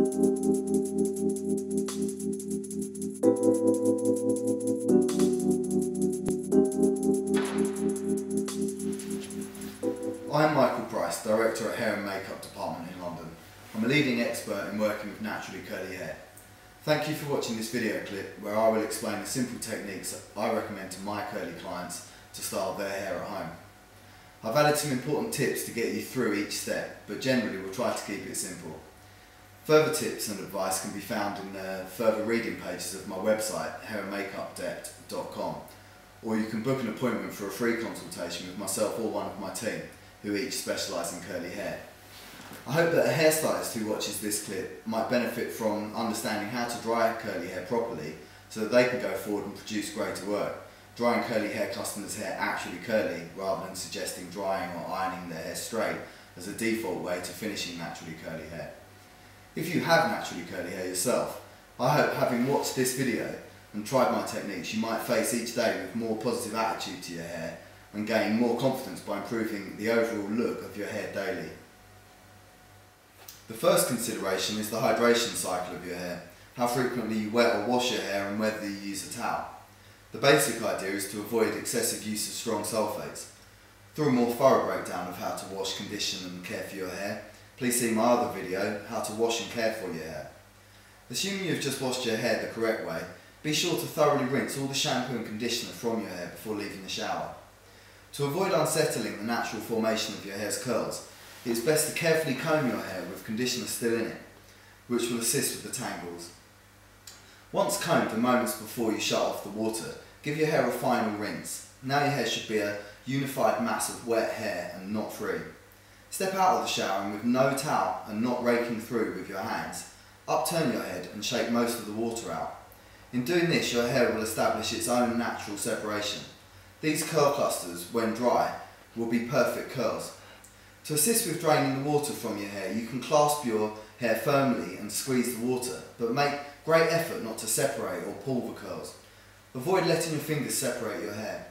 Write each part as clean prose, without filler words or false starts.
I'm Michael Price, Director at Hair and Makeup Department in London. I'm a leading expert in working with naturally curly hair. Thank you for watching this video clip where I will explain the simple techniques I recommend to my curly clients to style their hair at home. I've added some important tips to get you through each step, but generally we'll try to keep it simple. Further tips and advice can be found in the further reading pages of my website, hairandmakeupdepth.com, or you can book an appointment for a free consultation with myself or one of my team, who each specialise in curly hair. I hope that a hairstylist who watches this clip might benefit from understanding how to dry curly hair properly so that they can go forward and produce greater work, drying curly hair customers' hair actually curly rather than suggesting drying or ironing their hair straight as a default way to finishing naturally curly hair. If you have naturally curly hair yourself, I hope having watched this video and tried my techniques you might face each day with more positive attitude to your hair and gain more confidence by improving the overall look of your hair daily. The first consideration is the hydration cycle of your hair, how frequently you wet or wash your hair and whether you use a towel. The basic idea is to avoid excessive use of strong sulfates. For a more thorough breakdown of how to wash, condition and care for your hair, please see my other video, how to wash and care for your hair. Assuming you've just washed your hair the correct way, be sure to thoroughly rinse all the shampoo and conditioner from your hair before leaving the shower. To avoid unsettling the natural formation of your hair's curls, it is best to carefully comb your hair with conditioner still in it, which will assist with the tangles. Once combed and moments before you shut off the water, give your hair a final rinse. Now your hair should be a unified mass of wet hair and knot free. Step out of the shower and with no towel and not raking through with your hands, upturn your head and shake most of the water out. In doing this, your hair will establish its own natural separation. These curl clusters, when dry, will be perfect curls. To assist with draining the water from your hair, you can clasp your hair firmly and squeeze the water, but make great effort not to separate or pull the curls. Avoid letting your fingers separate your hair.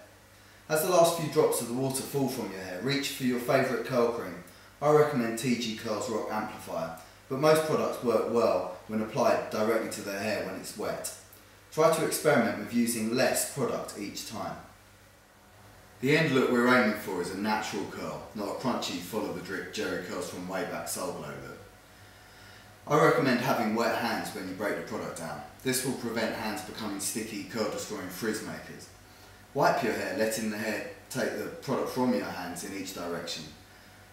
As the last few drops of the water fall from your hair, reach for your favourite curl cream. I recommend TG Curls Rock Amplifier, but most products work well when applied directly to the hair when it's wet. Try to experiment with using less product each time. The end look we're aiming for is a natural curl, not a crunchy, follow the drip jerry curls from way back soul glow look. I recommend having wet hands when you break the product down. This will prevent hands becoming sticky, curl destroying frizz makers. Wipe your hair, letting the hair take the product from your hands in each direction.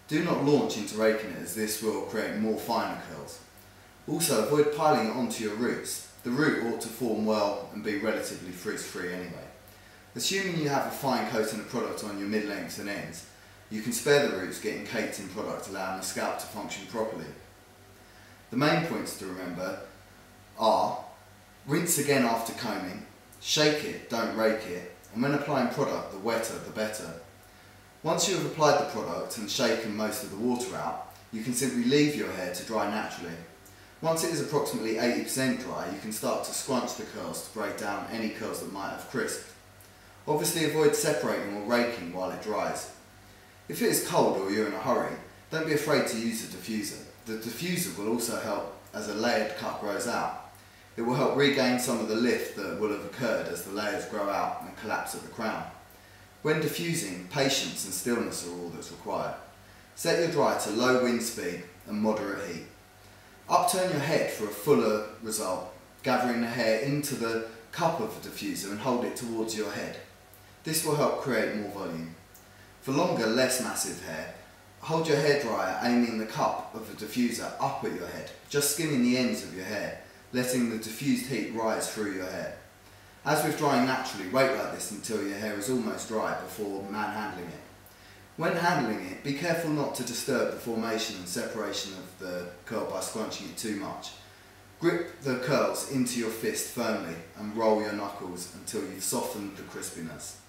Do not launch into raking it as this will create more finer curls. Also avoid piling it onto your roots. The root ought to form well and be relatively frizz free anyway. Assuming you have a fine coating of product on your mid-lengths and ends, you can spare the roots getting caked in product, allowing the scalp to function properly. The main points to remember are: rinse again after combing, shake it, don't rake it, and when applying product, the wetter the better. Once you have applied the product and shaken most of the water out, you can simply leave your hair to dry naturally. Once it is approximately 80% dry, you can start to scrunch the curls to break down any curls that might have crisped. Obviously avoid separating or raking while it dries. If it is cold or you're in a hurry, don't be afraid to use a diffuser. The diffuser will also help as a layered cut grows out. It will help regain some of the lift that will have occurred as the layers grow out and collapse at the crown. When diffusing, patience and stillness are all that's required. Set your dryer to low wind speed and moderate heat. Upturn your head for a fuller result, gathering the hair into the cup of the diffuser and hold it towards your head. This will help create more volume. For longer, less massive hair, hold your hairdryer aiming the cup of the diffuser up at your head, just skimming the ends of your hair, letting the diffused heat rise through your hair. As with drying naturally, wait like this until your hair is almost dry before manhandling it. When handling it, be careful not to disturb the formation and separation of the curl by scrunching it too much. Grip the curls into your fist firmly and roll your knuckles until you've softened the crispiness.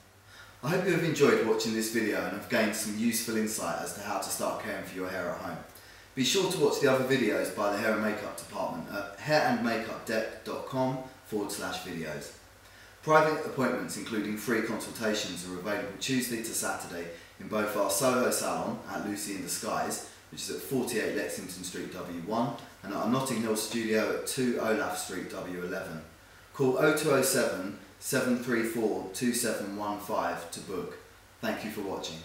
I hope you have enjoyed watching this video and have gained some useful insight as to how to start caring for your hair at home. Be sure to watch the other videos by the Hair and Makeup Department at hairandmakeupdepth.com/videos. Private appointments including free consultations are available Tuesday to Saturday in both our Soho salon at Lucy in Disguise, which is at 48 Lexington Street W1, and at our Notting Hill studio at 2 Olaf Street W11. Call 0207 734 2715 to book. Thank you for watching.